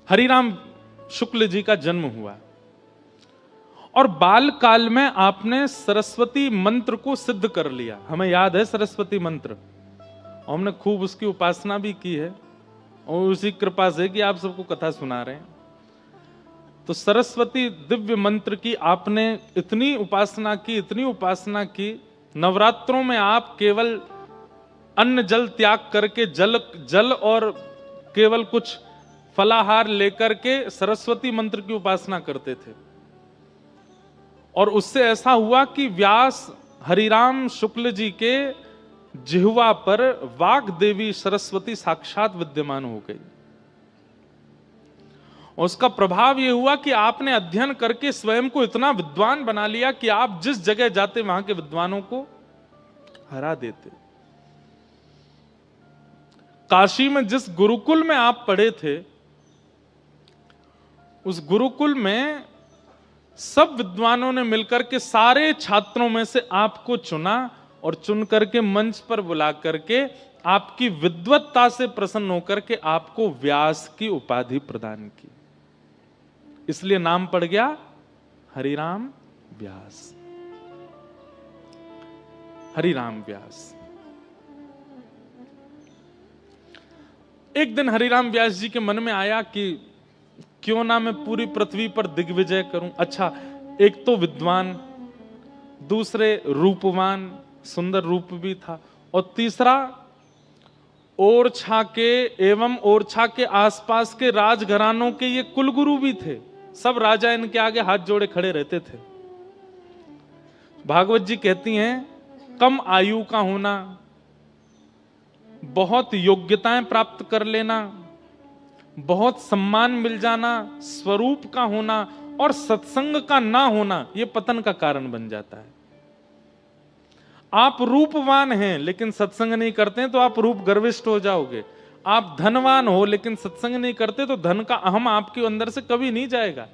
हरिराम शुक्ल जी का जन्म हुआ और बाल काल में आपने सरस्वती मंत्र को सिद्ध कर लिया। हमें याद है सरस्वती मंत्र, और हमने खूब उसकी उपासना भी की है, और उसी कृपा से कि आप सबको कथा सुना रहे हैं। तो सरस्वती दिव्य मंत्र की आपने इतनी उपासना की, नवरात्रों में आप केवल अन्न जल त्याग करके जल और केवल कुछ फलाहार लेकर के सरस्वती मंत्र की उपासना करते थे। और उससे ऐसा हुआ कि व्यास हरिराम शुक्ल जी के जिह्वा पर वाग देवी सरस्वती साक्षात विद्यमान हो गई। उसका प्रभाव यह हुआ कि आपने अध्ययन करके स्वयं को इतना विद्वान बना लिया कि आप जिस जगह जाते वहां के विद्वानों को हरा देते। काशी में जिस गुरुकुल में आप पढ़े थे, उस गुरुकुल में सब विद्वानों ने मिलकर के सारे छात्रों में से आपको चुना और चुन करके मंच पर बुला करके आपकी विद्वत्ता से प्रसन्न होकर के आपको व्यास की उपाधि प्रदान की। इसलिए नाम पड़ गया हरिराम व्यास। हरिराम व्यास। एक दिन हरिराम व्यास जी के मन में आया कि क्यों ना मैं पूरी पृथ्वी पर दिग्विजय करूं। अच्छा, एक तो विद्वान, दूसरे रूपवान, सुंदर रूप भी था, और तीसरा ओरछा के एवं ओरछा के आसपास के राजघरानों के ये कुलगुरु भी थे। सब राजा इनके आगे हाथ जोड़े खड़े रहते थे। भागवत जी कहती हैं, कम आयु का होना, बहुत योग्यताएं प्राप्त कर लेना, बहुत सम्मान मिल जाना, स्वरूप का होना और सत्संग का ना होना, यह पतन का कारण बन जाता है। आप रूपवान हैं लेकिन सत्संग नहीं करते हैं तो आप रूप गर्विष्ठ हो जाओगे। आप धनवान हो लेकिन सत्संग नहीं करते तो धन का अहम आपके अंदर से कभी नहीं जाएगा।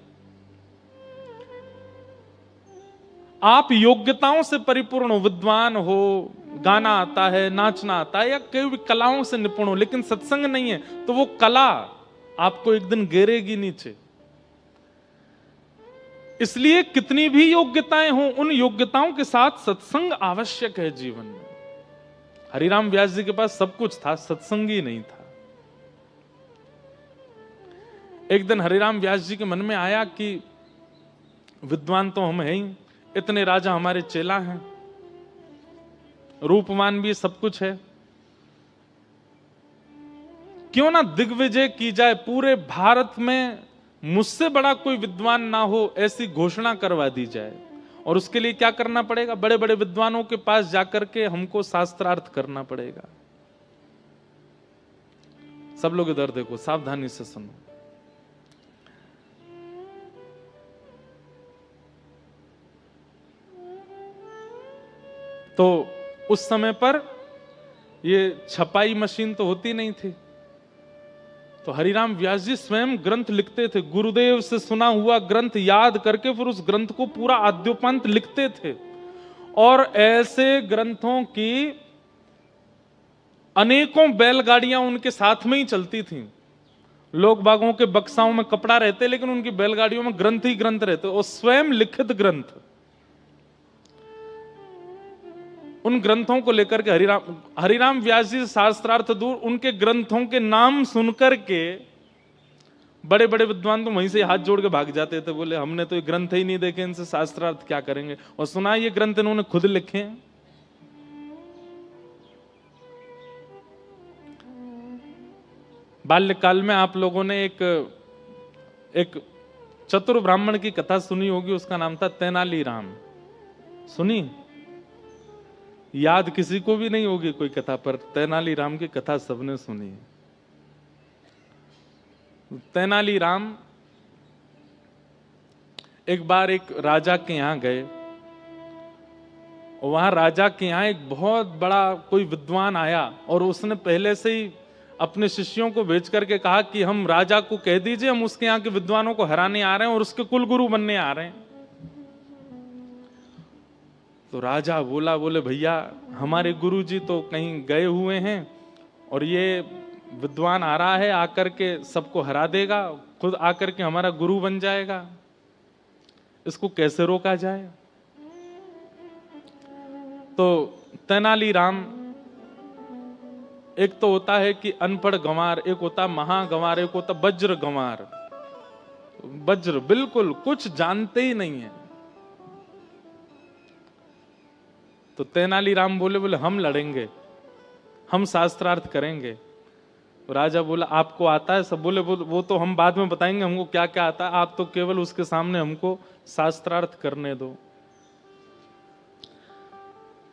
आप योग्यताओं से परिपूर्ण हो, विद्वान हो, गाना आता है, नाचना आता है, या कोई भी कलाओं से निपुण हो, लेकिन सत्संग नहीं है तो वो कला आपको एक दिन गिरेगी नीचे। इसलिए कितनी भी योग्यताएं हो, उन योग्यताओं के साथ सत्संग आवश्यक है जीवन में। हरिराम व्यास जी के पास सब कुछ था, सत्संग ही नहीं था। एक दिन हरिराम व्यास जी के मन में आया कि विद्वान तो हम हैं ही, इतने राजा हमारे चेला हैं, रूपवान भी सब कुछ है, क्यों ना दिग्विजय की जाए, पूरे भारत में मुझसे बड़ा कोई विद्वान ना हो ऐसी घोषणा करवा दी जाए। और उसके लिए क्या करना पड़ेगा? बड़े बड़े विद्वानों के पास जाकर के हमको शास्त्रार्थ करना पड़ेगा। सब लोग इधर देखो, सावधानी से सुनो। तो उस समय पर ये छपाई मशीन तो होती नहीं थी, तो हरिराम व्यास जी स्वयं ग्रंथ लिखते थे। गुरुदेव से सुना हुआ ग्रंथ याद करके फिर उस ग्रंथ को पूरा आद्योपांत लिखते थे। और ऐसे ग्रंथों की अनेकों बैलगाड़ियां उनके साथ में ही चलती थीं। लोग बागों के बक्साओं में कपड़ा रहते, लेकिन उनकी बैलगाड़ियों में ग्रंथ ही ग्रंथ रहते, और स्वयं लिखित ग्रंथ। उन ग्रंथों को लेकर के हरिराम व्यास जी शास्त्रार्थ दूर, उनके ग्रंथों के नाम सुनकर के बड़े बड़े विद्वान तो वहीं से हाथ जोड़ के भाग जाते थे, बोले हमने तो ये ग्रंथ ही नहीं देखे, इनसे शास्त्रार्थ क्या करेंगे। और सुना ये ग्रंथ इन्होंने खुद लिखे हैं। बाल्यकाल में आप लोगों ने एक चतुर ब्राह्मण की कथा सुनी होगी, उसका नाम था तेनालीराम। सुनी? याद किसी को भी नहीं होगी कोई कथा, पर तेनालीराम की कथा सबने सुनी है। तेनालीराम एक बार एक राजा के यहां गए, और वहां राजा के यहां एक बहुत बड़ा कोई विद्वान आया, और उसने पहले से ही अपने शिष्यों को भेज करके कहा कि हम राजा को कह दीजिए हम उसके यहाँ के विद्वानों को हराने आ रहे हैं और उसके कुलगुरु बनने आ रहे हैं। तो राजा बोले भैया हमारे गुरुजी तो कहीं गए हुए हैं और ये विद्वान आ रहा है, आकर के सबको हरा देगा, खुद आकर के हमारा गुरु बन जाएगा, इसको कैसे रोका जाए। तो तेनालीराम, एक तो होता है कि अनपढ़ गंवार, एक होता महागंवार, एक होता वज्र गंवार। वज्र बिल्कुल कुछ जानते ही नहीं है। तो तेनालीराम बोले, बोले हम लड़ेंगे, हम शास्त्रार्थ करेंगे। राजा बोला आपको आता है सब? बोले वो तो हम बाद में बताएंगे हमको क्या क्या आता है, आप तो केवल उसके सामने हमको शास्त्रार्थ करने दो।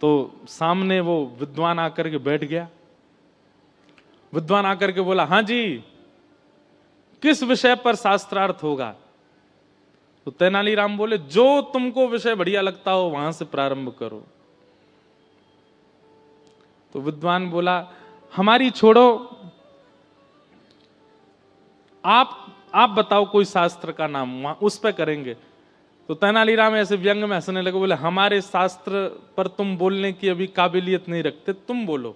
तो सामने वो विद्वान आकर के बैठ गया। विद्वान आकर के बोला, हां जी किस विषय पर शास्त्रार्थ होगा? तो तेनालीराम बोले, जो तुमको विषय बढ़िया लगता हो वहां से प्रारंभ करो। तो विद्वान बोला, हमारी छोड़ो, आप बताओ कोई शास्त्र का नाम, उस पर करेंगे। तो तेनालीराम ऐसे व्यंग में हंसने लगे, बोले हमारे शास्त्र पर तुम बोलने की अभी काबिलियत नहीं रखते, तुम बोलो,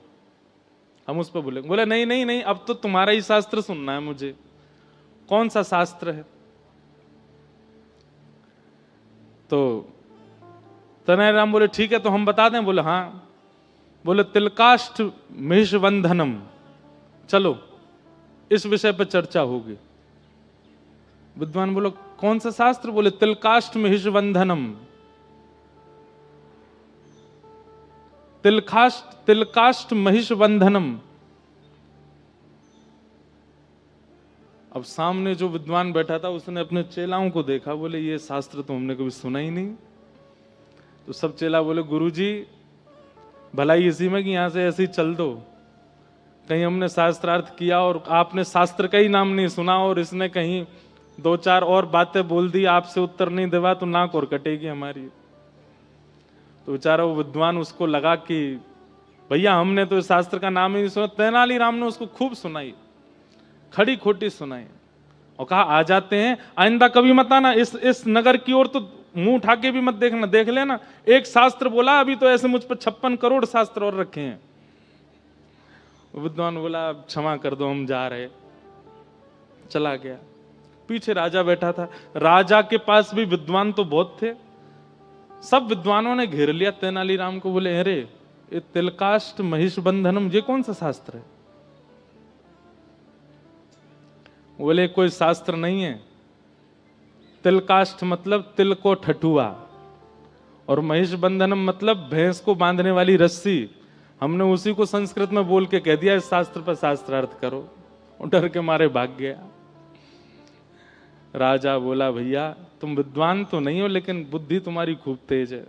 हम उस पर बोलेंगे। बोले नहीं नहीं नहीं, अब तो तुम्हारा ही शास्त्र सुनना है मुझे। कौन सा शास्त्र है? तो तेनालीराम बोले ठीक है, तो हम बता दें? बोले हाँ। बोले तिलकाष्ठ महिषबंधनम, चलो इस विषय पर चर्चा होगी। विद्वान बोलो कौन सा शास्त्र? बोले तिलकाष्ठ महिषबंधनम। तिलकाष्ठ महिषबंधनम। अब सामने जो विद्वान बैठा था उसने अपने चेलाओं को देखा, बोले ये शास्त्र तो हमने कभी सुना ही नहीं। तो सब चेला बोले गुरुजी भलाई इसी में कि यहां से ऐसे ही चल दो, कहीं हमने शास्त्रार्थ किया और आपने शास्त्र का ही नाम नहीं सुना और इसने कहीं दो चार और बातें बोल दी, आपसे उत्तर नहीं देवा तो नाक और कटेगी हमारी। तो बेचारा वो विद्वान, उसको लगा कि भैया हमने तो इस शास्त्र का नाम ही नहीं सुना। तेनालीराम ने उसको खूब सुनाई, खड़ी खोटी सुनाई और कहा आ जाते हैं, आइंदा कभी मत आना इस नगर की ओर, तो मुंह उठा के भी मत देखना, देख लेना एक शास्त्र बोला, अभी तो ऐसे मुझ पर 56 करोड़ शास्त्र और रखे हैं। विद्वान बोला क्षमा कर दो, हम जा रहे। चला गया। पीछे राजा बैठा था। राजा के पास भी विद्वान तो बहुत थे, सब विद्वानों ने घेर लिया तेनालीराम को। बोले अरे ये तिलकाष्ठ महिषबंधनम ये कौन सा शास्त्र है? बोले कोई शास्त्र नहीं है, तिलकाष्ठ मतलब तिल को ठठुआ और महिषबंधनम मतलब भैंस को बांधने वाली रस्सी। हमने उसी को संस्कृत में बोल के कह दिया इस शास्त्र पर शास्त्रार्थ करो, और डर के मारे भाग गया। राजा बोला भैया तुम विद्वान तो नहीं हो लेकिन बुद्धि तुम्हारी खूब तेज है।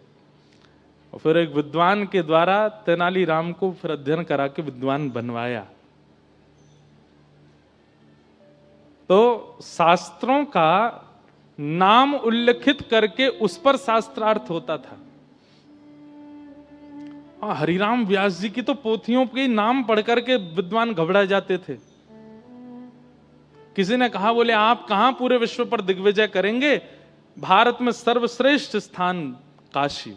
और फिर एक विद्वान के द्वारा तेनालीराम को फिर अध्ययन करा के विद्वान बनवाया। तो शास्त्रों का नाम उल्लेखित करके उस पर शास्त्रार्थ होता था। हरिराम व्यास जी की तो पोथियों के नाम पढ़ करके विद्वान घबरा जाते थे। किसी ने कहा बोले आप कहां पूरे विश्व पर दिग्विजय करेंगे, भारत में सर्वश्रेष्ठ स्थान काशी।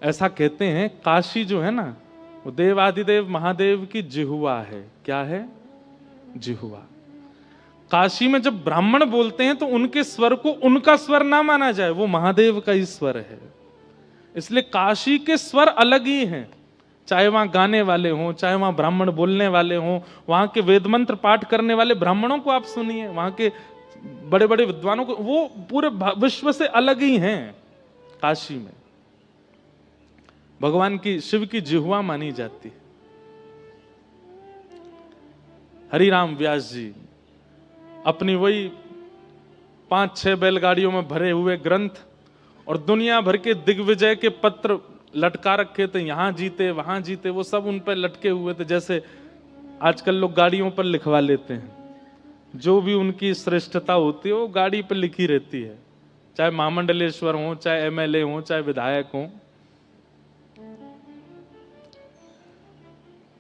ऐसा कहते हैं काशी जो है ना वो देवाधिदेव महादेव की जिह्वा है। क्या है? जिह्वा। काशी में जब ब्राह्मण बोलते हैं तो उनके स्वर को उनका स्वर ना माना जाए, वो महादेव का ही स्वर है। इसलिए काशी के स्वर अलग ही हैं, चाहे वहां गाने वाले हों, चाहे वहां ब्राह्मण बोलने वाले हों, वहां के वेद मंत्र पाठ करने वाले ब्राह्मणों को आप सुनिए, वहां के बड़े बड़े विद्वानों को, वो पूरे विश्व से अलग ही हैं। काशी में भगवान की, शिव की जिह्वा मानी जाती है। हरिराम व्यास जी अपनी वही 5-6 बैलगाड़ियों में भरे हुए ग्रंथ और दुनिया भर के दिग्विजय के पत्र लटका रखे थे, यहां जीते वहां जीते, वो सब उन पर लटके हुए थे। जैसे आजकल लोग गाड़ियों पर लिखवा लेते हैं, जो भी उनकी श्रेष्ठता होती है वो गाड़ी पर लिखी रहती है, चाहे महामंडलेश्वर हो, चाहे एमएलए हो, चाहे विधायक हो।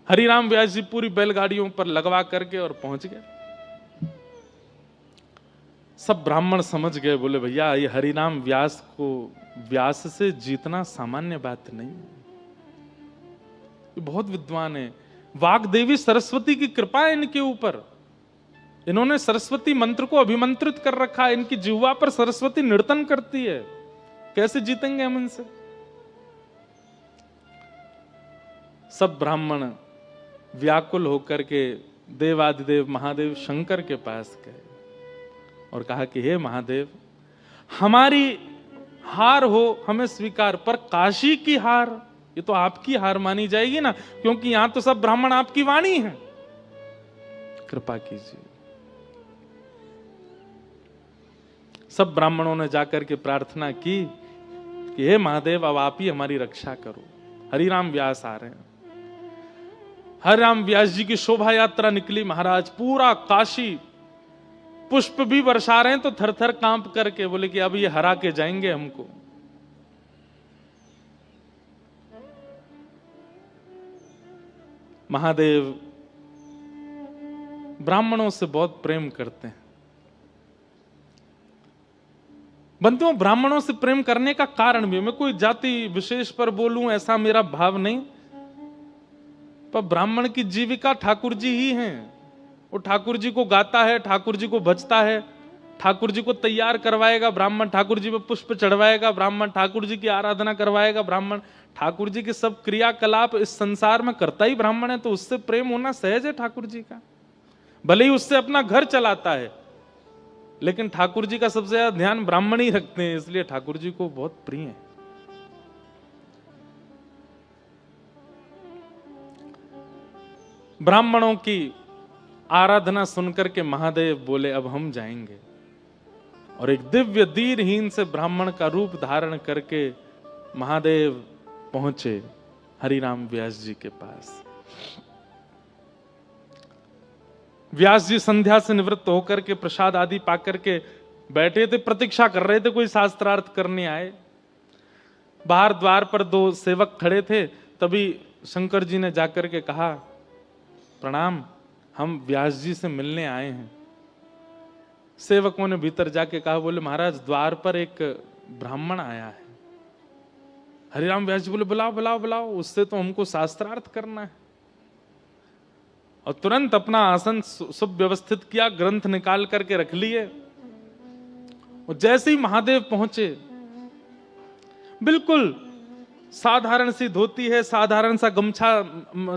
हरिराम व्यास जी पूरी बैलगाड़ियों पर लगवा करके और पहुंच गए। सब ब्राह्मण समझ गए, बोले भैया ये हरिराम व्यास को व्यास से जीतना सामान्य बात नहीं है। ये बहुत विद्वान है। वाग्देवी सरस्वती की कृपा है इनके ऊपर, इन्होंने सरस्वती मंत्र को अभिमंत्रित कर रखा है, इनकी जिह्वा पर सरस्वती नर्तन करती है। कैसे जीतेंगे हम इनसे? सब ब्राह्मण व्याकुल होकर के देवादिदेव महादेव शंकर के पास गए और कहा कि हे महादेव, हमारी हार हो हमें स्वीकार, पर काशी की हार, ये तो आपकी हार मानी जाएगी ना, क्योंकि यहां तो सब ब्राह्मण आपकी वाणी है, कृपा कीजिए। सब ब्राह्मणों ने जाकर के प्रार्थना की कि हे महादेव, अब आप ही हमारी रक्षा करो। हरिराम व्यास आ रहे हैं। हरिराम व्यास जी की शोभा यात्रा निकली महाराज, पूरा काशी पुष्प भी बरसा रहे हैं, तो थर थर कांप करके बोले कि अब ये हरा के जाएंगे हमको। महादेव ब्राह्मणों से बहुत प्रेम करते हैं। बंधुओं, ब्राह्मणों से प्रेम करने का कारण भी, मैं कोई जाति विशेष पर बोलूं ऐसा मेरा भाव नहीं, पर ब्राह्मण की जीविका ठाकुर जी ही हैं। वो ठाकुर जी को गाता है, ठाकुर जी को भजता है, ठाकुर जी को तैयार करवाएगा ब्राह्मण, ठाकुर जी पे पुष्प चढ़वाएगा ब्राह्मण, ठाकुर जी की आराधना करवाएगा ब्राह्मण, ठाकुर जी के सब क्रियाकलाप इस संसार में करता ही ब्राह्मण है। तो उससे प्रेम होना सहज है ठाकुर जी का, भले ही उससे अपना घर चलाता है, लेकिन ठाकुर जी का सबसे ज्यादा ध्यान ब्राह्मण ही रखते हैं, इसलिए ठाकुर जी को बहुत प्रिय है। ब्राह्मणों की आराधना सुनकर के महादेव बोले अब हम जाएंगे, और एक दिव्य दीनहीन से ब्राह्मण का रूप धारण करके महादेव पहुंचे हरिराम व्यास जी के पास। व्यास जी संध्या से निवृत्त होकर के प्रसाद आदि पाकर के बैठे थे, प्रतीक्षा कर रहे थे कोई शास्त्रार्थ करने आए। बाहर द्वार पर दो सेवक खड़े थे, तभी शंकर जी ने जाकर के कहा प्रणाम, हम व्यास जी से मिलने आए हैं। सेवकों ने भीतर जाके कहा, बोले महाराज द्वार पर एक ब्राह्मण आया है। हरिराम व्यास जी बोले बुलाओ बुलाओ बुलाओ, उससे तो हमको शास्त्रार्थ करना है। और तुरंत अपना आसन सुव्यवस्थित किया, ग्रंथ निकाल करके रख लिए, और जैसे ही महादेव पहुंचे, बिल्कुल साधारण सी धोती है, साधारण सा गमछा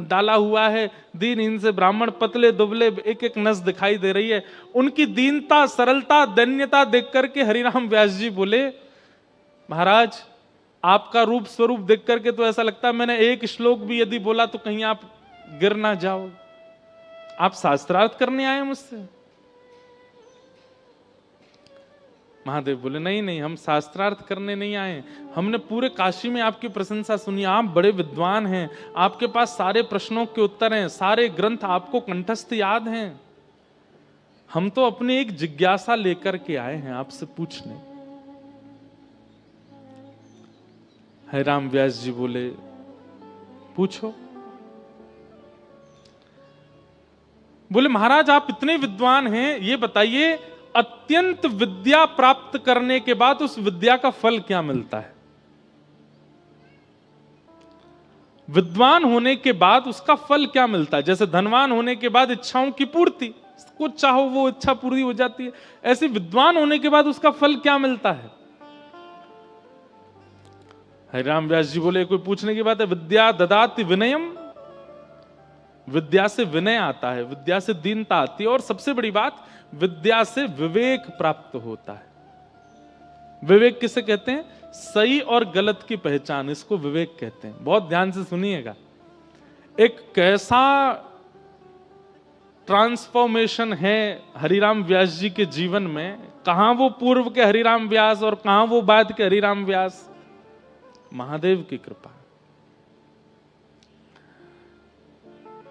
डाला हुआ है, दीनहीन से ब्राह्मण, पतले दुबले, एक एक नस दिखाई दे रही है। उनकी दीनता, सरलता, दैन्यता देख करके हरिराम व्यास जी बोले महाराज, आपका रूप स्वरूप देख करके तो ऐसा लगता है मैंने एक श्लोक भी यदि बोला तो कहीं आप गिर ना जाओ। आप शास्त्रार्थ करने आए मुझसे? महादेव बोले नहीं नहीं, हम शास्त्रार्थ करने नहीं आए, हमने पूरे काशी में आपकी प्रशंसा सुनी, आप बड़े विद्वान हैं, आपके पास सारे प्रश्नों के उत्तर हैं, सारे ग्रंथ आपको कंठस्थ याद हैं। हम तो अपनी एक जिज्ञासा लेकर के आए हैं आपसे पूछने। हरिराम व्यास जी बोले पूछो। बोले महाराज आप इतने विद्वान हैं, ये बताइए अत्यंत विद्या प्राप्त करने के बाद उस विद्या का फल क्या मिलता है? विद्वान होने के बाद उसका फल क्या मिलता है? जैसे धनवान होने के बाद इच्छाओं की पूर्ति, कुछ चाहो वो इच्छा पूरी हो जाती है, ऐसे विद्वान होने के बाद उसका फल क्या मिलता है? हरिराम व्यास जी बोले कोई पूछने की बात है? विद्या ददाति विनयम, विद्या से विनय आता है, विद्या से दीनता आती है, और सबसे बड़ी बात विद्या से विवेक प्राप्त होता है। विवेक किसे कहते हैं? सही और गलत की पहचान, इसको विवेक कहते हैं। बहुत ध्यान से सुनिएगा, एक कैसा ट्रांसफॉर्मेशन है हरिराम व्यास जी के जीवन में, कहां वो पूर्व के हरिराम व्यास और कहां वो बाद के हरिराम व्यास, महादेव की कृपा।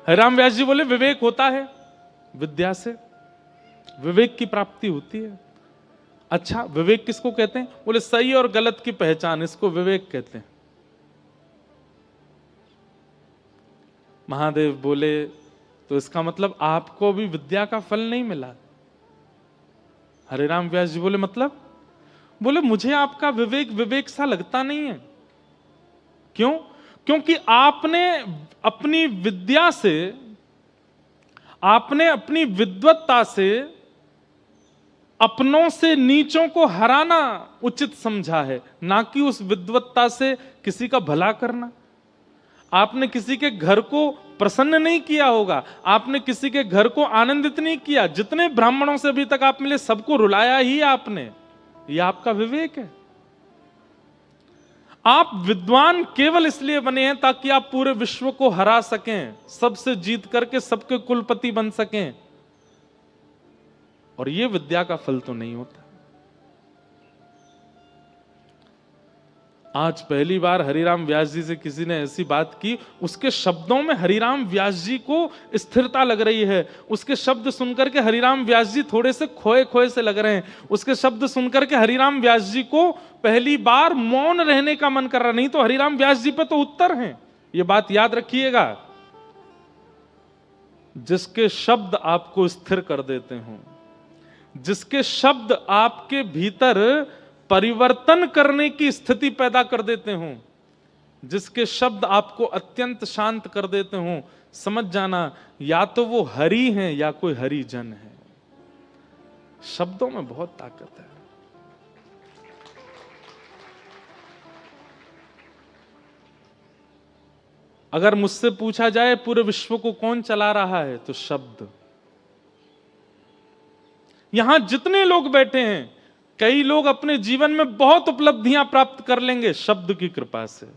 हरिराम व्यास जी बोले विवेक होता है, विद्या से विवेक की प्राप्ति होती है। अच्छा, विवेक किसको कहते हैं? बोले सही और गलत की पहचान, इसको विवेक कहते हैं। महादेव बोले तो इसका मतलब आपको भी विद्या का फल नहीं मिला? हरिराम व्यास जी बोले मतलब? बोले मुझे आपका विवेक विवेक सा लगता नहीं है। क्यों? क्योंकि आपने अपनी विद्या से, आपने अपनी विद्वत्ता से अपनों से नीचों को हराना उचित समझा है, ना कि उस विद्वत्ता से किसी का भला करना। आपने किसी के घर को प्रसन्न नहीं किया होगा, आपने किसी के घर को आनंदित नहीं किया। जितने ब्राह्मणों से अभी तक आप मिले सबको रुलाया ही आपने। यह आपका विवेक है। आप विद्वान केवल इसलिए बने हैं ताकि आप पूरे विश्व को हरा सकें, सबसे जीत करके सबके कुलपति बन सकें, और यह विद्या का फल तो नहीं होता। आज पहली बार हरिराम व्यास जी से किसी ने ऐसी बात की, उसके शब्दों में हरिराम व्यास जी को स्थिरता लग रही है। उसके शब्द सुनकर के हरिराम व्यास जी थोड़े से खोए खोए से लग रहे हैं। उसके शब्द सुनकर के हरिराम व्यास जी को पहली बार मौन रहने का मन कर रहा। नहीं तो हरिराम व्यास जी पे तो उत्तर हैं, ये बात याद रखिएगा। जिसके शब्द आपको स्थिर कर देते हो, जिसके शब्द आपके भीतर परिवर्तन करने की स्थिति पैदा कर देते हो, जिसके शब्द आपको अत्यंत शांत कर देते हो, समझ जाना या तो वो हरि हैं या कोई हरिजन है। शब्दों में बहुत ताकत है। अगर मुझसे पूछा जाए पूरे विश्व को कौन चला रहा है, तो शब्द। यहां जितने लोग बैठे हैं, कई लोग अपने जीवन में बहुत उपलब्धियां प्राप्त कर लेंगे शब्द की कृपा से।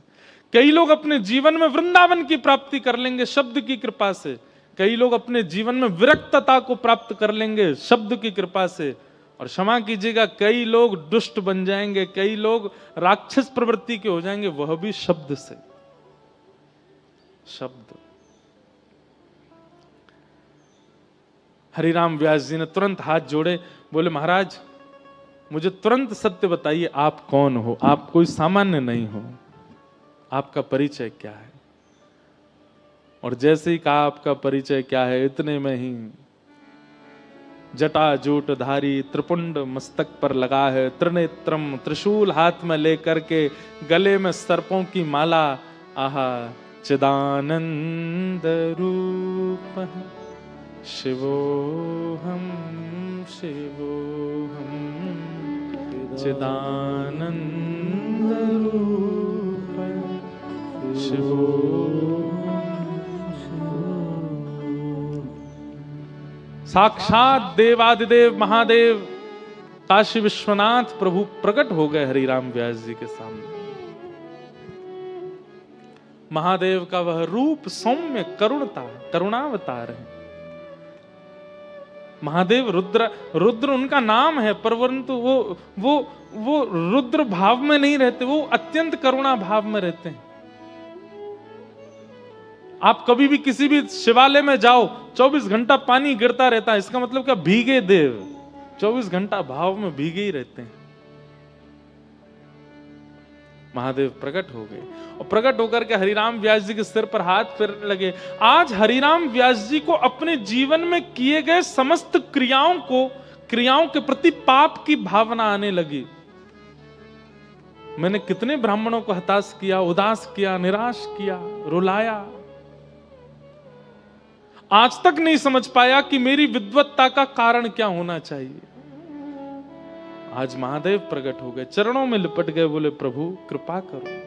कई लोग अपने जीवन में वृंदावन की प्राप्ति कर लेंगे शब्द की कृपा से। कई लोग अपने जीवन में विरक्तता को प्राप्त कर लेंगे शब्द की कृपा से। और क्षमा कीजिएगा, कई लोग दुष्ट बन जाएंगे, कई लोग राक्षस प्रवृत्ति के हो जाएंगे, वह भी शब्द से। शब्द। हरिराम व्यास जी ने तुरंत हाथ जोड़े, बोले महाराज मुझे तुरंत सत्य बताइए, आप कौन हो? आप कोई सामान्य नहीं हो, आपका परिचय क्या है? और जैसे ही कहा आपका परिचय क्या है, इतने में ही जटा जूट धारी, त्रिपुंड मस्तक पर लगा है, त्रिनेत्रम त्रिशूल हाथ में लेकर के, गले में सर्पों की माला, आहा चिदानंद रूप शिवोहम शिवोहम चिदानंद रूप शिवोहम। साक्षात देवादिदेव महादेव काशी विश्वनाथ प्रभु प्रकट हो गए हरिराम व्यास जी के सामने। महादेव का वह रूप सौम्य करुणता, करुणावतार है। महादेव रुद्र, रुद्र उनका नाम है, परंतु वो रुद्र भाव में नहीं रहते, वो अत्यंत करुणा भाव में रहते हैं। आप कभी भी किसी भी शिवालय में जाओ, 24 घंटा पानी गिरता रहता है, इसका मतलब क्या? भीगे देव 24 घंटा भाव में भीगे ही रहते हैं। महादेव प्रकट हो गए और प्रकट होकर के हरिराम व्यास जी के सिर पर हाथ फेरने लगे। आज हरिराम व्यास जी को अपने जीवन में किए गए समस्त क्रियाओं के प्रति पाप की भावना आने लगी। मैंने कितने ब्राह्मणों को हताश किया, उदास किया, निराश किया, रुलाया। आज तक नहीं समझ पाया कि मेरी विद्वत्ता का कारण क्या होना चाहिए। आज महादेव प्रकट हो गए, चरणों में लिपट गए, बोले प्रभु कृपा करो।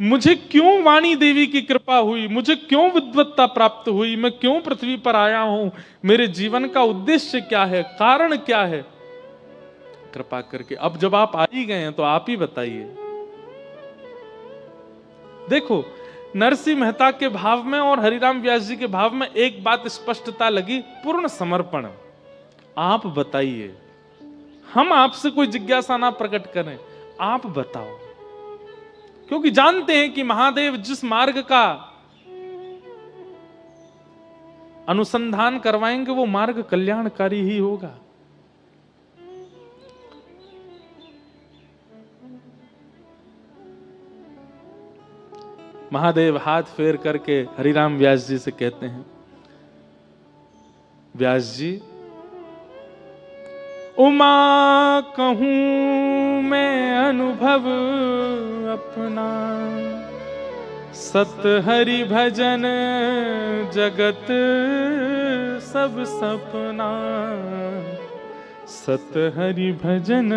मुझे क्यों वाणी देवी की कृपा हुई? मुझे क्यों विद्वत्ता प्राप्त हुई? मैं क्यों पृथ्वी पर आया हूं? मेरे जीवन का उद्देश्य क्या है? कारण क्या है? कृपा करके अब जब आप आ ही गए हैं तो आप ही बताइए। देखो, नरसिंह मेहता के भाव में और हरिराम व्यास जी के भाव में एक बात स्पष्टता लगी, पूर्ण समर्पण। आप बताइए, हम आपसे कोई जिज्ञासा ना प्रकट करें, आप बताओ। क्योंकि जानते हैं कि महादेव जिस मार्ग का अनुसंधान करवाएंगे वो मार्ग कल्याणकारी ही होगा। महादेव हाथ फेर करके हरिराम व्यास जी से कहते हैं, व्यास जी उमा कहूं मैं अनुभव अपना, सत हरि भजन जगत सब सपना, सत हरि भजन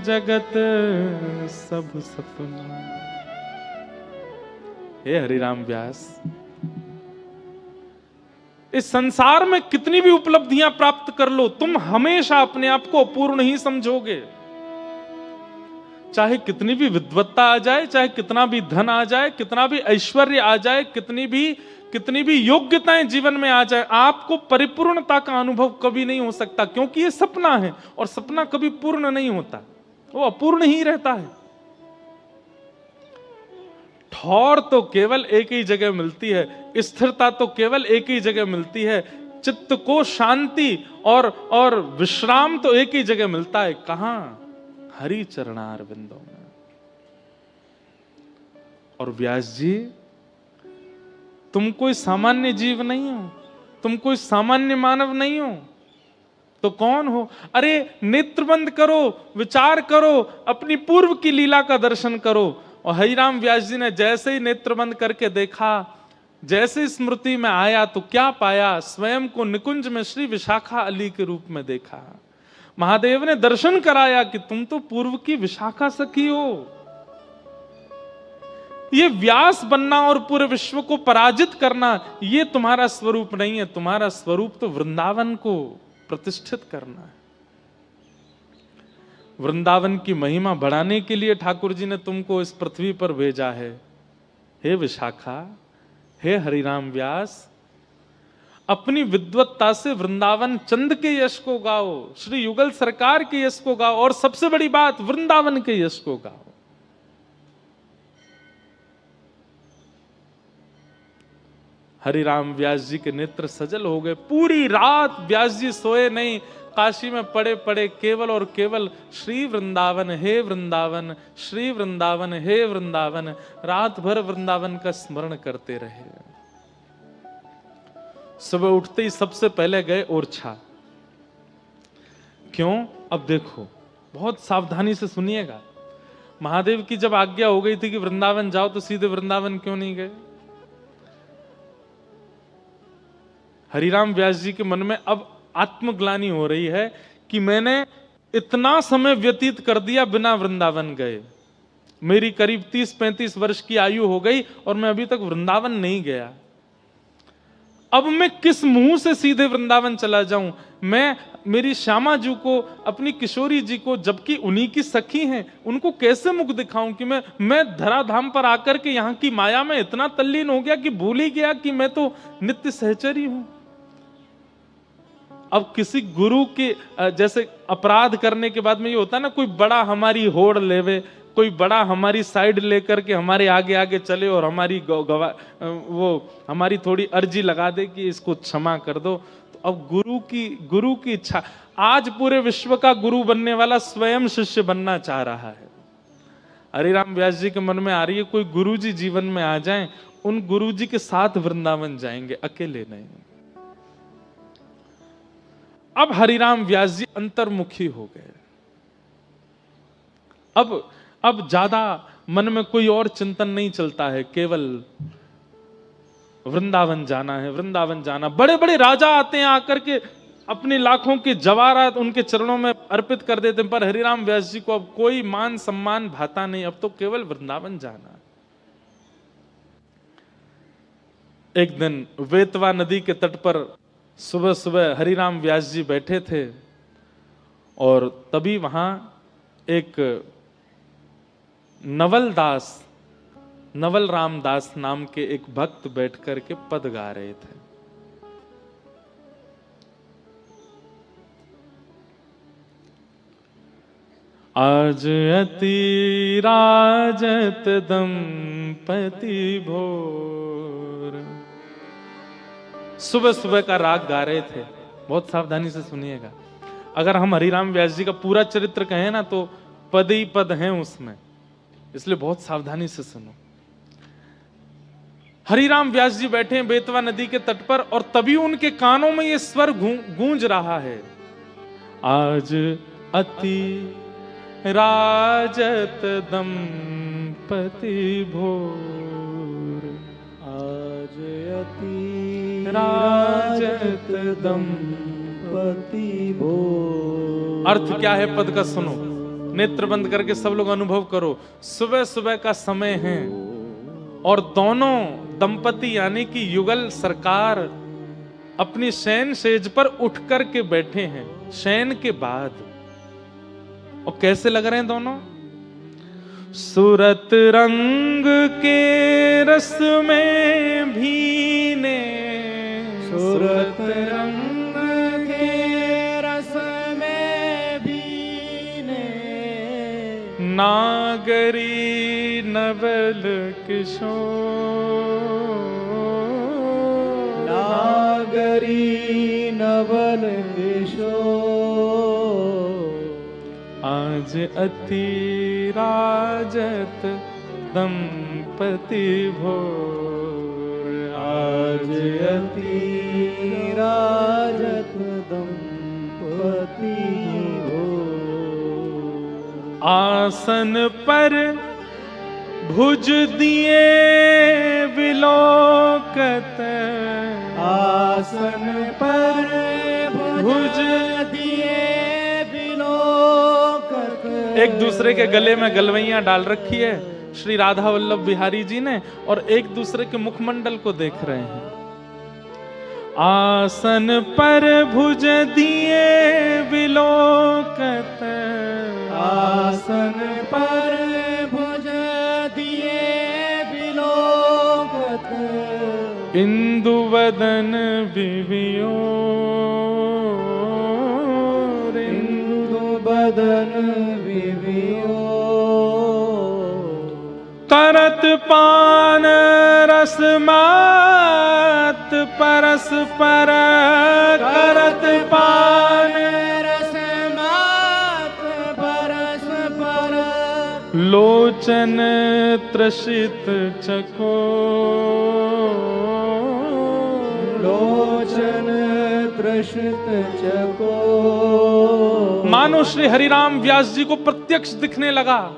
जगत सब सपना। हे हरिराम व्यास, इस संसार में कितनी भी उपलब्धियां प्राप्त कर लो, तुम हमेशा अपने आप को अपूर्ण ही समझोगे। चाहे कितनी भी विद्वत्ता आ जाए, चाहे कितना भी धन आ जाए, कितना भी ऐश्वर्य आ जाए, कितनी भी योग्यताएं जीवन में आ जाए, आपको परिपूर्णता का अनुभव कभी नहीं हो सकता, क्योंकि ये सपना है और सपना कभी पूर्ण नहीं होता, वो अपूर्ण ही रहता है। ठौर तो केवल एक ही जगह मिलती है, स्थिरता तो केवल एक ही जगह मिलती है, चित्त को शांति और विश्राम तो एक ही जगह मिलता है। कहां? हरि चरणार बिंदों में। और व्यास जी, तुम कोई सामान्य जीव नहीं हो, तुम कोई सामान्य मानव नहीं हो, तो कौन हो? अरे नेत्र बंद करो, विचार करो, अपनी पूर्व की लीला का दर्शन करो। और हरिराम व्यास जी ने जैसे ही नेत्र बंद करके देखा, जैसे स्मृति में आया, तो क्या पाया? स्वयं को निकुंज में श्री विशाखा अली के रूप में देखा। महादेव ने दर्शन कराया कि तुम तो पूर्व की विशाखा सखी हो। ये व्यास बनना और पूरे विश्व को पराजित करना, ये तुम्हारा स्वरूप नहीं है। तुम्हारा स्वरूप तो वृंदावन को प्रतिष्ठित करना है। वृंदावन की महिमा बढ़ाने के लिए ठाकुर जी ने तुमको इस पृथ्वी पर भेजा है। हे विशाखा, हे हरिराम व्यास, अपनी विद्वत्ता से वृंदावन चंद के यश को गाओ, श्री युगल सरकार के यश को गाओ, और सबसे बड़ी बात, वृंदावन के यश को गाओ। हरिराम व्यास जी के नेत्र सजल हो गए। पूरी रात व्यास जी सोए नहीं, काशी में पड़े पड़े केवल और केवल श्री वृंदावन हे वृंदावन, श्री वृंदावन हे वृंदावन, रात भर वृंदावन का स्मरण करते रहे। सुबह उठते ही सबसे पहले गए ओरछा। क्यों? अब देखो, बहुत सावधानी से सुनिएगा। महादेव की जब आज्ञा हो गई थी कि वृंदावन जाओ, तो सीधे वृंदावन क्यों नहीं गए? हरिराम व्यास जी के मन में अब आत्मग्लानि हो रही है कि मैंने इतना समय व्यतीत कर दिया बिना वृंदावन गए। मेरी करीब 30-35 वर्ष की आयु हो गई और मैं अभी तक वृंदावन नहीं गया। अब मैं किस मुंह से सीधे वृंदावन चला जाऊं? मैं मेरी श्यामा जी को, अपनी किशोरी जी को, जबकि उन्हीं की सखी हैं, उनको कैसे मुख दिखाऊं कि मैं धराधाम पर आकर के यहाँ की माया में इतना तल्लीन हो गया कि भूल ही गया कि मैं तो नित्य सहचरी हूं। अब किसी गुरु के जैसे अपराध करने के बाद में ये होता है ना, कोई बड़ा हमारी होड़ लेवे, कोई बड़ा हमारी साइड लेकर के हमारे आगे आगे चले और हमारी वो हमारी थोड़ी अर्जी लगा दे कि इसको क्षमा कर दो। तो अब गुरु की इच्छा, आज पूरे विश्व का गुरु बनने वाला स्वयं शिष्य बनना चाह रहा है। हरिराम व्यास जी के मन में आ रही है, कोई गुरु जी जीवन में आ जाएं, उन गुरु जी के साथ वृंदावन जाएंगे, अकेले नहीं। अब हरिराम व्यास जी अंतर्मुखी हो गए। अब ज्यादा मन में कोई और चिंतन नहीं चलता है, केवल वृंदावन जाना है, वृंदावन जाना। बड़े बड़े राजा आते हैं, आकर के अपने लाखों के जवाहरात उनके चरणों में अर्पित कर देते हैं, पर हरिराम व्यास जी को अब कोई मान सम्मान भाता नहीं, अब तो केवल वृंदावन जाना। एक दिन वेतवा नदी के तट पर सुबह सुबह हरिराम व्यास जी बैठे थे और तभी वहां एक नवल राम दास नाम के एक भक्त बैठ करके पद गा रहे थे। आज अति राजत दंपति भोर, सुबह सुबह का राग गा रहे थे। बहुत सावधानी से सुनिएगा। अगर हम हरिराम व्यास जी का पूरा चरित्र कहें ना, तो पद ही पद हैं उसमें, इसलिए बहुत सावधानी से सुनो। हरिराम व्यास जी बैठे हैं बेतवा नदी के तट पर और तभी उनके कानों में यह स्वर गूंज रहा है, आज अति राजत दंपति भोर, आज अति राजत दंपति भोर। अर्थ क्या है पद का सुनो, नेत्र बंद करके सब लोग अनुभव करो। सुबह सुबह का समय है और दोनों दंपति यानी कि युगल सरकार अपनी शयन सेज पर उठ कर के बैठे हैं शयन के बाद। और कैसे लग रहे हैं दोनों? सूरत रंग के रस में भीने, सूरत रंग के रस में भीने, नागरी नवल किशोर, नागरी नवल किशोर। आज अति राजत दंपति भोर, आज अति राजत दंपति भोर। आसन पर भुज दिए विलोकत, आसन पर भुज दिए विलोकत। एक दूसरे के गले में गलवैयां डाल रखी है श्री राधा वल्लभ बिहारी जी ने और एक दूसरे के मुखमंडल को देख रहे हैं। आसन पर भुज दिए विलोकत, आसन पर भुज दिए विलोकत। इंदु वदन विवियोर, इंदु बदन विवियोर। करत पान रस मात परस्पर, करत पान रस मात परस्पर। लोचन त्रसित चकोर, लोचन त्रसित चको। मानो श्री हरिराम व्यास जी को प्रत्यक्ष दिखने लगा।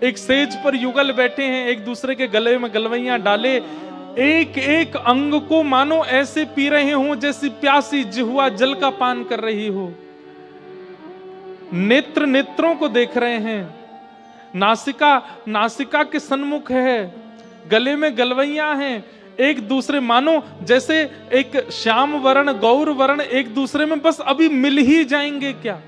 एक सेज पर युगल बैठे हैं, एक दूसरे के गले में गलवैयां डाले, एक एक अंग को मानो ऐसे पी रहे हो जैसी प्यासी जिह्वा जल का पान कर रही हो। नेत्र नेत्रों को देख रहे हैं, नासिका नासिका के सन्मुख है, गले में गलवैयां हैं, एक दूसरे मानो जैसे एक श्याम वर्ण गौर वर्ण एक दूसरे में बस अभी मिल ही जाएंगे क्या।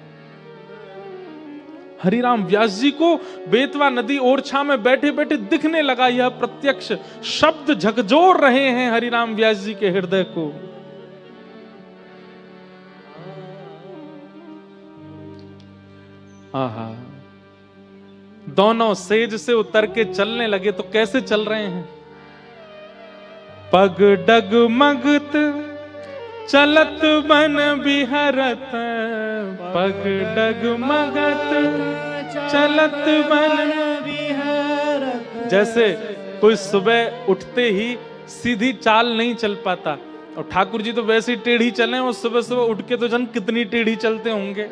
हरिराम व्यास जी को बेतवा नदी ओरछा में बैठे बैठे दिखने लगा यह प्रत्यक्ष। शब्द झकझोर रहे हैं हरिराम व्यास जी के हृदय को। आहा, दोनों सेज से उतर के चलने लगे तो कैसे चल रहे हैं? पग डगमगत चलत बन बिहरत, पग डगमगत चलत बन विहरत। जैसे कोई सुबह उठते ही सीधी चाल नहीं चल पाता, और ठाकुर जी तो वैसे ही टेढ़ी चले, और सुबह सुबह उठ के तो जन कितनी टेढ़ी चलते होंगे।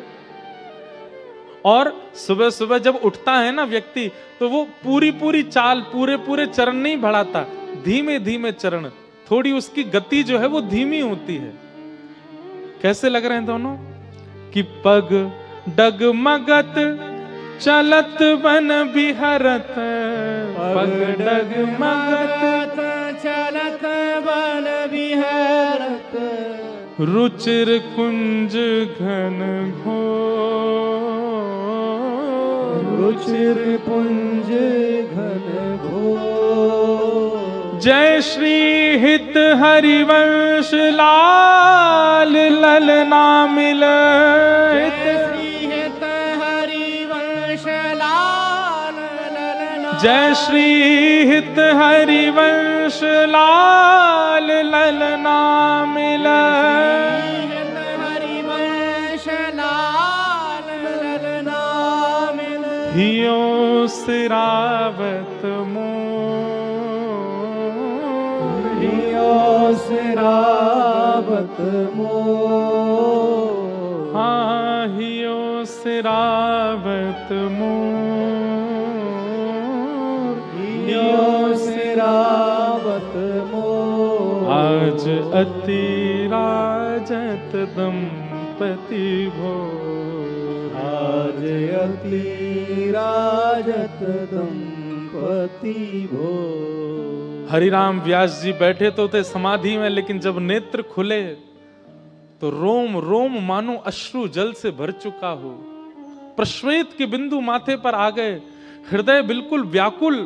और सुबह सुबह जब उठता है ना व्यक्ति, तो वो पूरी पूरी चाल पूरे पूरे चरण नहीं बढ़ाता, धीमे धीमे चरण, थोड़ी उसकी गति जो है वो धीमी होती है। कैसे लग रहे हैं दोनों? कि पग डगमगत चलत बन बिहरत, पग डगमगत चलत बन विहरत। रुचिर कुंज घन घोर, रुचिर पुंज घन घोर। जय श्री हित हरिवंश लाल ललना मिल, जय श्री हित हरिवंश लाल ललना मिल। हरिवंश लाल ललना मिल। हियो सिरावत मोर, हियो सिरावत मोर। हाँ हियो सिरावत मोर, हियो सिरावत मोर, आज अति राजत दंपति भोर, आज अति राजत दंपति भोर। हरिराम व्यास जी बैठे तो थे समाधि में, लेकिन जब नेत्र खुले तो रोम रोम मानो अश्रु जल से भर चुका हो। प्रश्वेत के बिंदु माथे पर आ गए, हृदय बिल्कुल व्याकुल,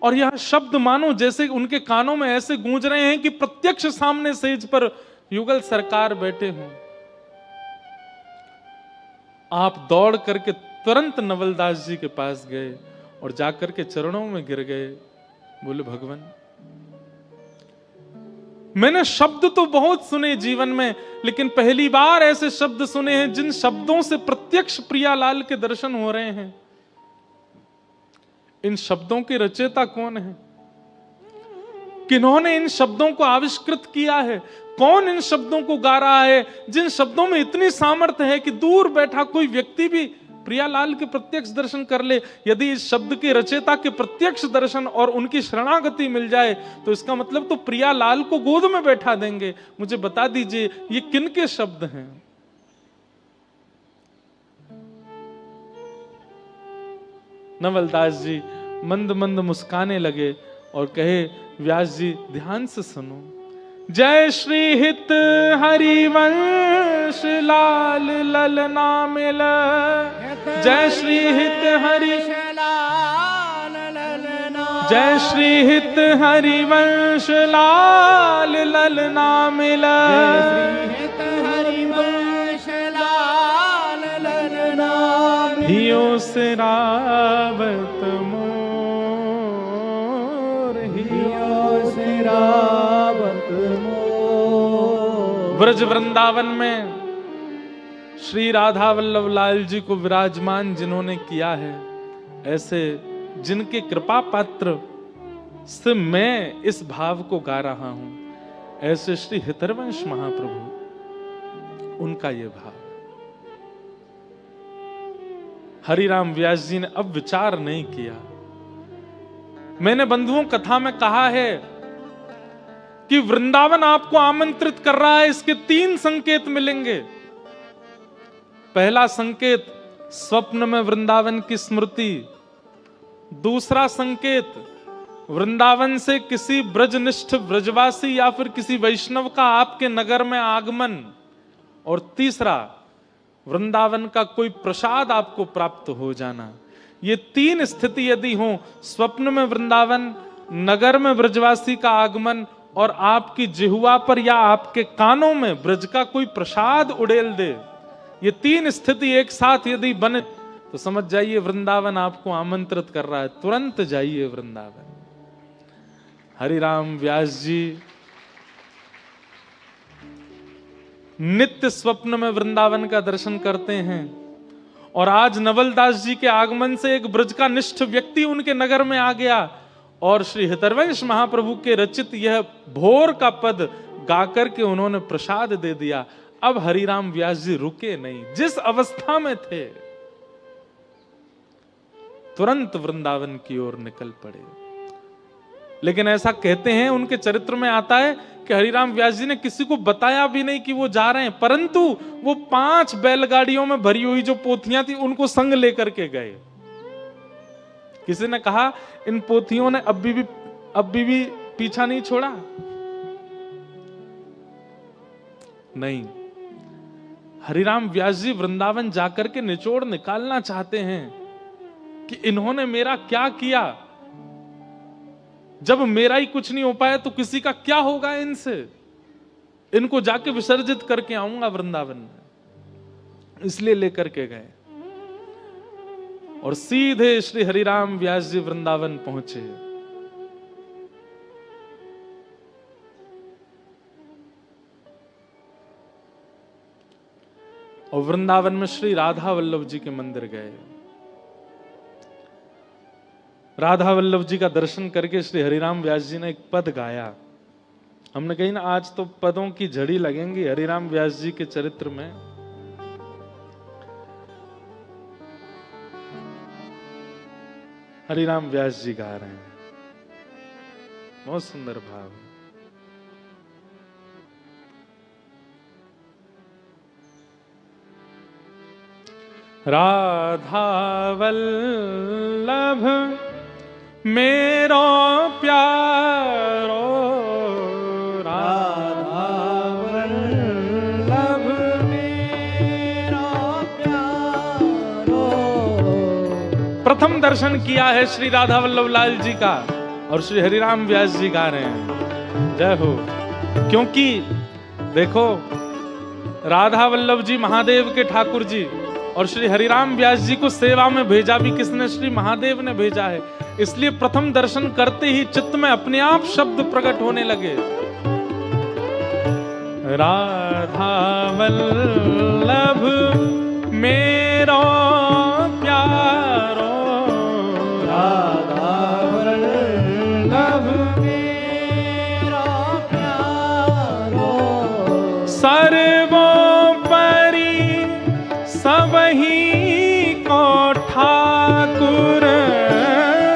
और यह शब्द मानो जैसे उनके कानों में ऐसे गूंज रहे हैं कि प्रत्यक्ष सामने सेज पर युगल सरकार बैठे हों। आप दौड़ करके तुरंत नवलदास जी के पास गए और जाकर के चरणों में गिर गए। बोले भगवान, मैंने शब्द तो बहुत सुने जीवन में, लेकिन पहली बार ऐसे शब्द सुने हैं जिन शब्दों से प्रत्यक्ष प्रियालाल के दर्शन हो रहे हैं। इन शब्दों के रचयिता कौन है? किन्होंने इन शब्दों को आविष्कृत किया है? कौन इन शब्दों को गा रहा है, जिन शब्दों में इतनी सामर्थ्य है कि दूर बैठा कोई व्यक्ति भी प्रियालाल के प्रत्यक्ष दर्शन कर ले। यदि इस शब्द के रचयिता के प्रत्यक्ष दर्शन और उनकी शरणागति मिल जाए तो इसका मतलब तो प्रियालाल को गोद में बैठा देंगे। मुझे बता दीजिए ये किन के शब्द हैं? नवलदास जी मंद मंद मुस्काने लगे और कहे, व्यास जी ध्यान से सुनो। जय श्री हित हरिवंश लाल ललना मिल, जय श्री हित हरि लाल ललना, जय श्री हित हरिवंश लाल ललना मिल, हित हरिवंश लाल ललना, हियो सिरावत मोर, हियो सिरावत मोर। ब्रज वृंदावन में श्री राधा वल्लभ लाल जी को विराजमान जिन्होंने किया है, ऐसे जिनके कृपा पात्र से मैं इस भाव को गा रहा हूं, ऐसे श्री हितरवंश महाप्रभु, उनका ये भाव। हरिराम व्यास जी ने अब विचार नहीं किया। मैंने बंधुओं कथा में कहा है कि वृंदावन आपको आमंत्रित कर रहा है, इसके 3 संकेत मिलेंगे। पहला संकेत स्वप्न में वृंदावन की स्मृति, दूसरा संकेत वृंदावन से किसी ब्रजनिष्ठ ब्रजवासी या फिर किसी वैष्णव का आपके नगर में आगमन, और तीसरा वृंदावन का कोई प्रसाद आपको प्राप्त हो जाना। ये 3 स्थिति यदि हो, स्वप्न में वृंदावन, नगर में ब्रजवासी का आगमन और आपकी जिह्वा पर या आपके कानों में ब्रज का कोई प्रसाद उड़ेल दे, ये 3 स्थिति एक साथ यदि बने तो समझ जाइए वृंदावन आपको आमंत्रित कर रहा है। तुरंत जाइए वृंदावन। हरिराम व्यास जी नित्य स्वप्न में वृंदावन का दर्शन करते हैं, और आज नवलदास जी के आगमन से एक ब्रज का निष्ठ व्यक्ति उनके नगर में आ गया और श्री हितरवंश महाप्रभु के रचित यह भोर का पद गाकर के उन्होंने प्रसाद दे दिया। अब हरिराम व्यास जी रुके नहीं, जिस अवस्था में थे तुरंत वृंदावन की ओर निकल पड़े। लेकिन ऐसा कहते हैं, उनके चरित्र में आता है कि हरिराम व्यास जी ने किसी को बताया भी नहीं कि वो जा रहे हैं, परंतु वो 5 बैलगाड़ियों में भरी हुई जो पोथियां थी उनको संग लेकर के गए। किसी ने कहा इन पोथियों ने अब भी पीछा नहीं छोड़ा। नहीं, हरिराम व्यास जी वृंदावन जाकर के निचोड़ निकालना चाहते हैं कि इन्होंने मेरा क्या किया। जब मेरा ही कुछ नहीं हो पाया तो किसी का क्या होगा इनसे। इनको जाके विसर्जित करके आऊंगा वृंदावन में, इसलिए लेकर के गए और सीधे श्री हरिराम व्यास जी वृंदावन पहुंचे। और वृंदावन में श्री राधा वल्लभ जी के मंदिर गए। राधा वल्लभ जी का दर्शन करके श्री हरिराम व्यास जी ने एक पद गाया। हमने कही ना, आज तो पदों की झड़ी लगेंगी हरिराम व्यास जी के चरित्र में। हरिराम व्यास जी गा रहे हैं, बहुत सुंदर भाव है। राधा वल्लभ मेरो प्यारो, राधा वल्लभ मेरा प्यारो। प्रथम दर्शन किया है श्री राधा वल्लभ लाल जी का और श्री हरिराम व्यास जी गा रहे हैं, जय हो। क्योंकि देखो, राधा वल्लभ जी महादेव के ठाकुर जी और श्री हरिराम व्यास जी को सेवा में भेजा भी किसने? श्री महादेव ने भेजा है। इसलिए प्रथम दर्शन करते ही चित्त में अपने आप शब्द प्रकट होने लगे, राधा वल्लभ मेरो प्यारो, राधा वल्लभ मेरा प्यारो। सर्वोपरि सबही को ठाकुर,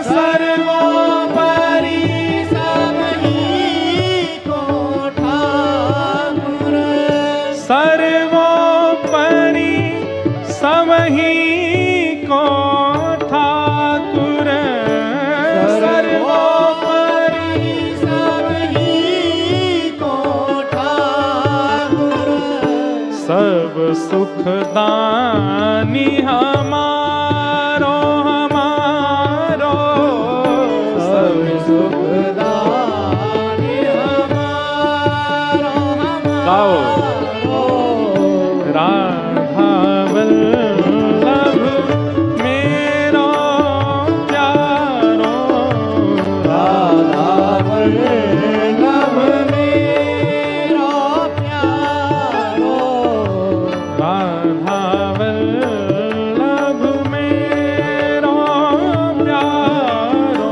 सर्वोपरि सबही को ठाकुर। सर्वोपरि सबही को ठाकुर, सर्वोपरि सबही को ठाकुर। सब सुखदानी हमारो हमारो, सब सुखदानी हमारो गाओ। हमारो। राधा वल्लभ मेरो प्यारो, राधा वल्लभ मेरा प्यारो। राधा वल्लभ मेरो प्यारो,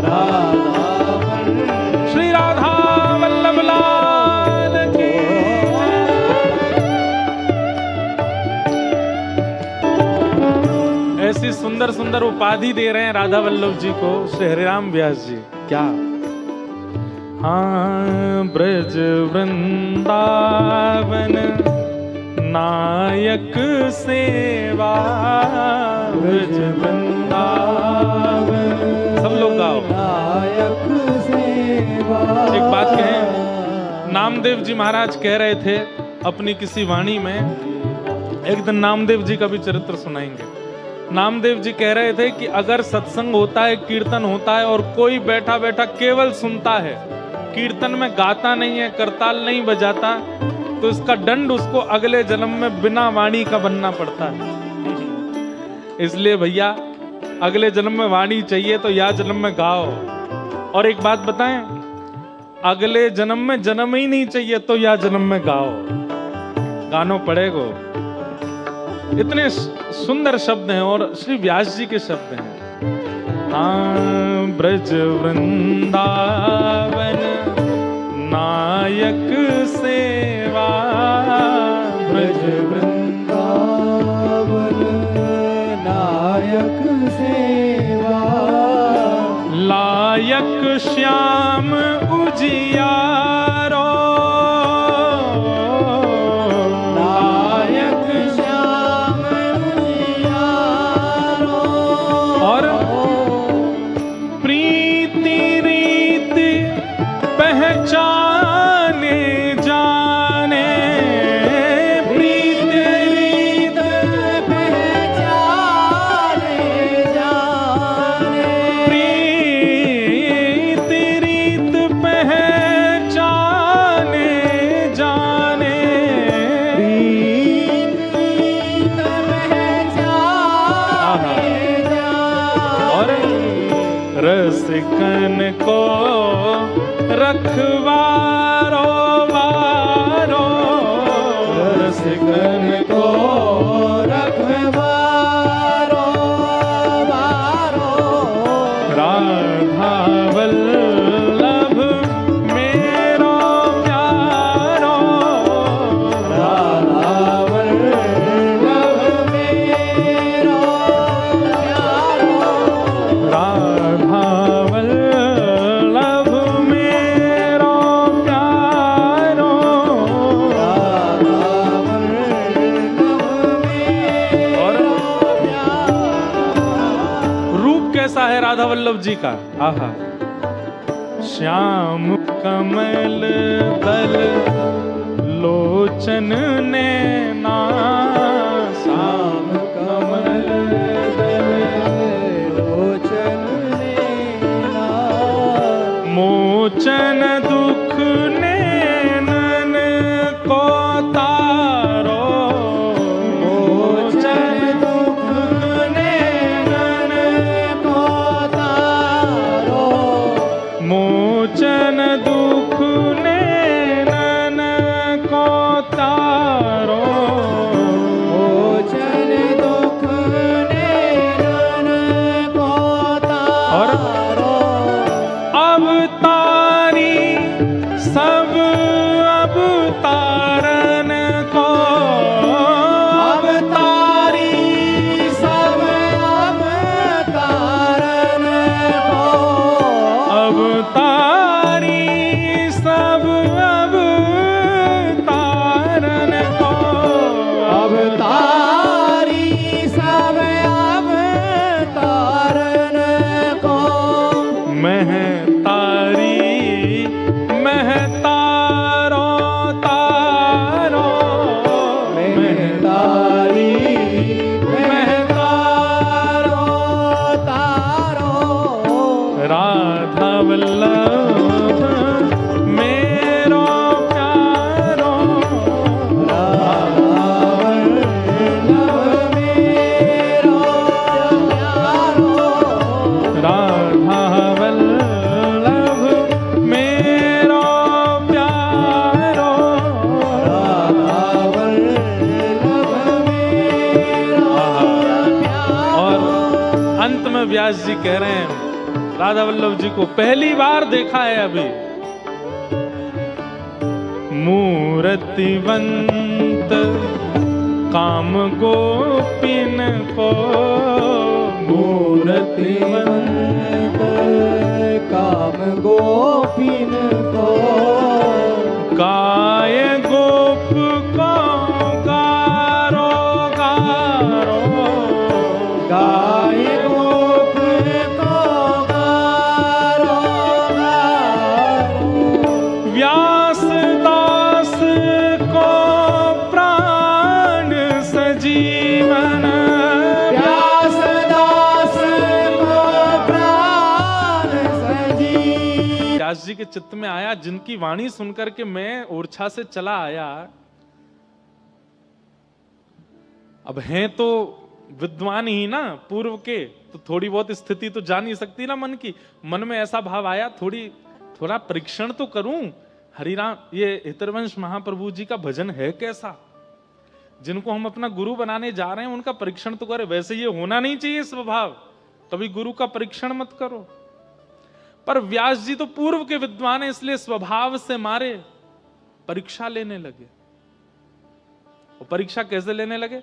राधा वल्लभ श्री राधा वल्लभ लाल की जय। ऐसी सुंदर सुंदर उपाधि दे रहे हैं राधा वल्लभ जी को श्री हरिराम व्यास जी। क्या? हाँ, ब्रज वृंदावन नायक सेवा, ब्रज वृंदावन। सब लोग गाओ। नायक सेवा। एक बात कहें, नामदेव जी महाराज कह रहे थे अपनी किसी वाणी में, एक दिन नामदेव जी का भी चरित्र सुनाएंगे। नामदेव जी कह रहे थे कि अगर सत्संग होता है, कीर्तन होता है और कोई बैठा बैठा केवल सुनता है, कीर्तन में गाता नहीं है, करताल नहीं बजाता, तो इसका दंड उसको अगले जन्म में बिना वाणी का बनना पड़ता है। इसलिए भैया, अगले जन्म में वाणी चाहिए तो या जन्म में गाओ। और एक बात बताएं, अगले जन्म में जन्म ही नहीं चाहिए तो या जन्म में गाओ, गानो पड़ेगो। इतने सुंदर शब्द हैं और श्री व्यास जी के शब्द हैं। हाँ, ब्रज वृंदावन नायक सेवा, ब्रज वृंदावन नायक सेवा। लायक श्याम उजियारो, नायक श्याम उजियारो। और प्रीति रीति पहचाने जाने, प्रीति रीत पहचाने जाने। प्रीति रीत पहचाने जाने, प्रीत पहचाने जाने। और रसिकन को रखवारो वारो, रसिकन को रखवारो वारो। राधा वल्लभ मेरो प्यारो, राधा वल्लभ मेरा प्यारो। राधा वल्लभ जी का। आहा, श्याम कमल दल लोचन नैना, श्याम कमल दल लोचन नैना, मोचन दुख नैनन को तारो, मोचन दुख नैनन को तारो, मोचन दुख नैनन को तारो, मोचन दुख नैनन को तारो, अवतारी सब अवतारन को, अवतारी सब अवतारन को, अवतारी सब अवतारन को, अवतारी सब अवतारन को, महतारी महतारो तारो, महतारी महतारो तारो, राधा वल्लभ मेरो प्यारो, राधा वल्लभ मेरो प्यारो, राधा वल्लभ मेरो प्यारो। राधा वल्लभ मेरो प्यारो। और अंत में व्यास जी कह रहे हैं राधा वल्लभ जी को पहली बार देखा है अभी, मूर्तिवंत काम गोपिन को, मूर्तिवंत मूर्तिवंत काम गोपिन को, गाय गोप को गारो गारो, गाय गोप को गारो गारो, व्यास दास को प्राण सजीवन, व्यास दास को प्राण सजी। व्यास जी के चित्त में आया, जिनकी वाणी सुनकर के मैं ओरछा से चला आया, अब हैं तो विद्वान ही ना पूर्व के, तो थोड़ी बहुत स्थिति तो जान ही सकती ना मन की। मन में ऐसा भाव आया, थोड़ा परीक्षण तो करूं, हरिराम ये हितरवंश महाप्रभु जी का भजन है कैसा, जिनको हम अपना गुरु बनाने जा रहे हैं उनका परीक्षण तो करें। वैसे ये होना नहीं चाहिए स्वभाव, कभी गुरु का परीक्षण मत करो। पर व्यास जी तो पूर्व के विद्वान हैं, इसलिए स्वभाव से मारे परीक्षा लेने लगे। और परीक्षा कैसे लेने लगे?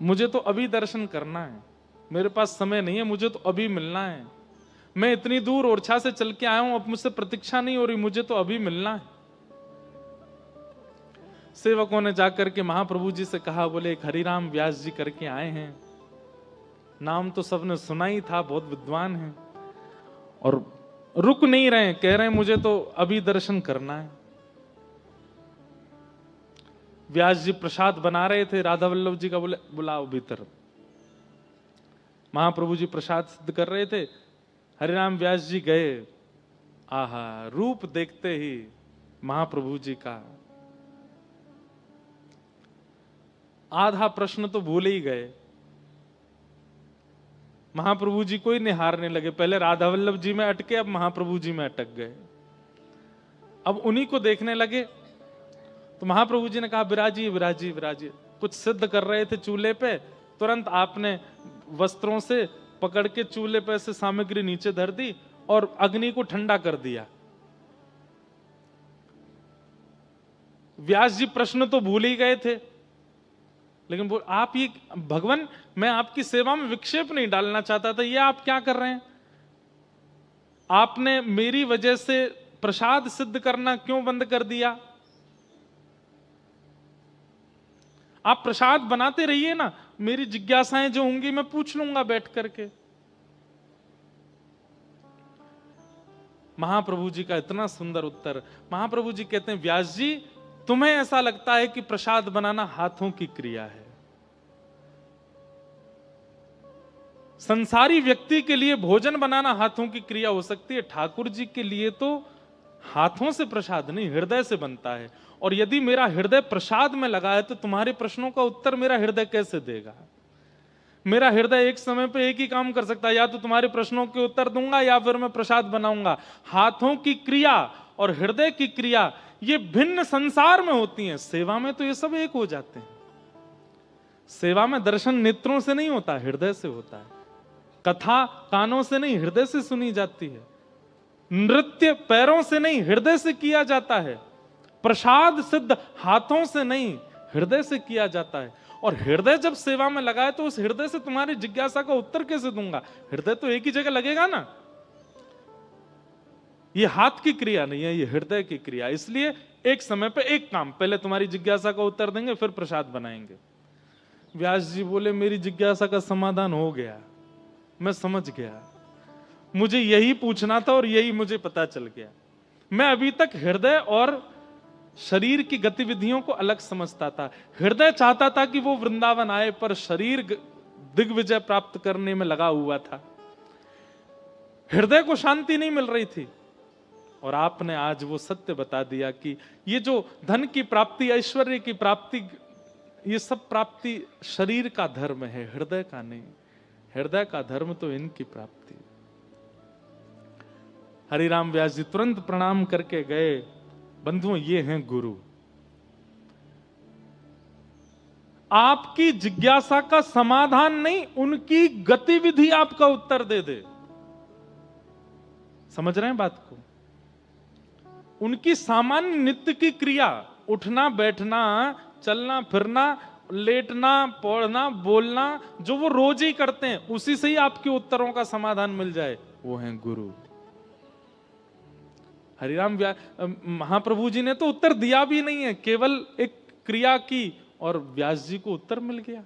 मुझे तो अभी दर्शन करना है, मेरे पास समय नहीं है, मुझे तो अभी मिलना है, मैं इतनी दूर ओरछा से चल के आया हूं, अब मुझसे प्रतीक्षा नहीं हो रही, मुझे तो अभी मिलना है। सेवकों ने जाकर के महाप्रभु जी से कहा, बोले एक हरिराम व्यास जी करके आए हैं, नाम तो सबने सुना ही था, बहुत विद्वान हैं, और रुक नहीं रहे, कह रहे हैं मुझे तो अभी दर्शन करना है। व्यास जी प्रसाद बना रहे थे, राधा वल्लभ जी का बोले बुलाओ भीतर। महाप्रभु जी प्रसाद सिद्ध कर रहे थे, हरिराम व्यास जी गए। आहा, रूप देखते ही महाप्रभु जी का आधा प्रश्न तो भूल ही गए। महाप्रभु जी को ही निहारने लगे, पहले राधा वल्लभ जी में अटके, अब महाप्रभु जी में अटक गए, अब उन्हीं को देखने लगे। तो महाप्रभु जी ने कहा, विराजिए विराजिए विराजिए। कुछ सिद्ध कर रहे थे चूल्हे पे, तुरंत आपने वस्त्रों से पकड़ के चूल्हे पे से सामग्री नीचे धर दी और अग्नि को ठंडा कर दिया। व्यास जी प्रश्न तो भूल ही गए थे, लेकिन बोल आप ये भगवान, मैं आपकी सेवा में विक्षेप नहीं डालना चाहता था, ये आप क्या कर रहे हैं? आपने मेरी वजह से प्रसाद सिद्ध करना क्यों बंद कर दिया? आप प्रसाद बनाते रहिए ना, मेरी जिज्ञासाएं जो होंगी मैं पूछ लूंगा बैठ करके। महाप्रभु जी का इतना सुंदर उत्तर। महाप्रभु जी कहते हैं, व्यास जी तुम्हें ऐसा लगता है कि प्रसाद बनाना हाथों की क्रिया है। संसारी व्यक्ति के लिए भोजन बनाना हाथों की क्रिया हो सकती है, ठाकुर जी के लिए तो हाथों से प्रसाद नहीं, हृदय से बनता है। और यदि मेरा हृदय प्रसाद में लगा है तो तुम्हारे प्रश्नों का उत्तर मेरा हृदय कैसे देगा? मेरा हृदय एक समय पे एक ही काम कर सकता है, या तो तुम्हारे प्रश्नों के उत्तर दूंगा या फिर मैं प्रसाद बनाऊंगा। हाथों की क्रिया और हृदय की क्रिया ये भिन्न संसार में होती हैं, सेवा में तो ये सब एक हो जाते हैं। सेवा में दर्शन नेत्रों से नहीं होता, हृदय से होता है। कथा कानों से नहीं, हृदय से सुनी जाती है। नृत्य पैरों से नहीं, हृदय से किया जाता है। प्रसाद सिद्ध हाथों से नहीं, हृदय से किया जाता है। और हृदय जब सेवा में लगा है तो उस हृदय से तुम्हारी जिज्ञासा का उत्तर कैसे दूंगा? हृदय तो एक ही जगह लगेगा ना। ये हाथ की क्रिया नहीं है, ये हृदय की क्रिया। इसलिए एक समय पे एक काम, पहले तुम्हारी जिज्ञासा का उत्तर देंगे, फिर प्रसाद बनाएंगे। व्यास जी बोले, मेरी जिज्ञासा का समाधान हो गया, मैं समझ गया, मुझे यही पूछना था और यही मुझे पता चल गया। मैं अभी तक हृदय और शरीर की गतिविधियों को अलग समझता था। हृदय चाहता था कि वो वृंदावन आए, पर शरीर दिग्विजय प्राप्त करने में लगा हुआ था। हृदय को शांति नहीं मिल रही थी। और आपने आज वो सत्य बता दिया कि ये जो धन की प्राप्ति, ऐश्वर्य की प्राप्ति, ये सब प्राप्ति शरीर का धर्म है, हृदय का नहीं। हृदय का धर्म तो इनकी प्राप्ति। हरिराम व्यास जी तुरंत प्रणाम करके गए, बंधुओं ये हैं गुरु। आपकी जिज्ञासा का समाधान नहीं, उनकी गतिविधि आपका उत्तर दे दे। समझ रहे हैं बात को? उनकी सामान्य नित्य की क्रिया, उठना बैठना, चलना फिरना, लेटना, पढ़ना, बोलना, जो वो रोज ही करते हैं, उसी से ही आपके उत्तरों का समाधान मिल जाए, वो हैं गुरु। हरिराम महाप्रभु जी ने तो उत्तर दिया भी नहीं है, केवल एक क्रिया की और व्यास जी को उत्तर मिल गया।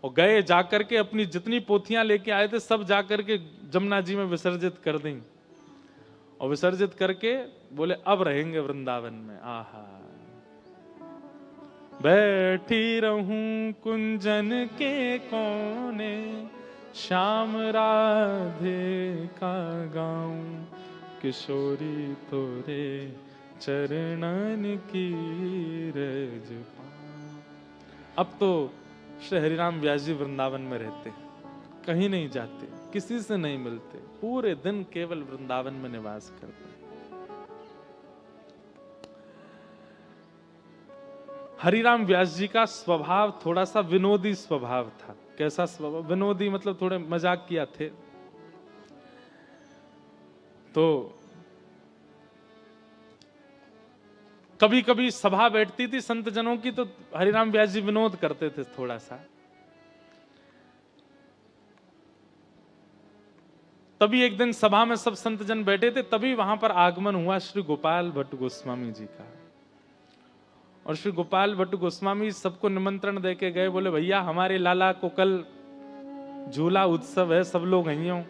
और गए जाकर के अपनी जितनी पोथियां लेके आए थे सब जाकर के जमुना जी में विसर्जित कर दी। और विसर्जित करके बोले अब रहेंगे वृंदावन में। आहा, बैठी रहूं कुंजन के कोने, श्याम राधे का गाऊं, किशोरी तोरे चरणन की रज पाऊं। अब तो श्री हरिराम व्यास जी वृंदावन में रहते हैं, कहीं नहीं जाते, किसी से नहीं मिलते, पूरे दिन केवल वृंदावन में निवास करते हैं। हरिराम व्यास जी का स्वभाव थोड़ा सा विनोदी स्वभाव था। कैसा स्वभाव? विनोदी मतलब थोड़े मजाक किया थे। तो कभी कभी सभा बैठती थी संत जनों की, तो हरिराम व्यास जी विनोद करते थे थोड़ा सा। तभी एक दिन सभा में सब संत जन बैठे थे, तभी वहां पर आगमन हुआ श्री गोपाल भट्ट गोस्वामी जी का। और श्री गोपाल भट्ट गोस्वामी सबको निमंत्रण देके गए, बोले भैया हमारे लाला को कल झूला उत्सव है, सब लोग आइयो।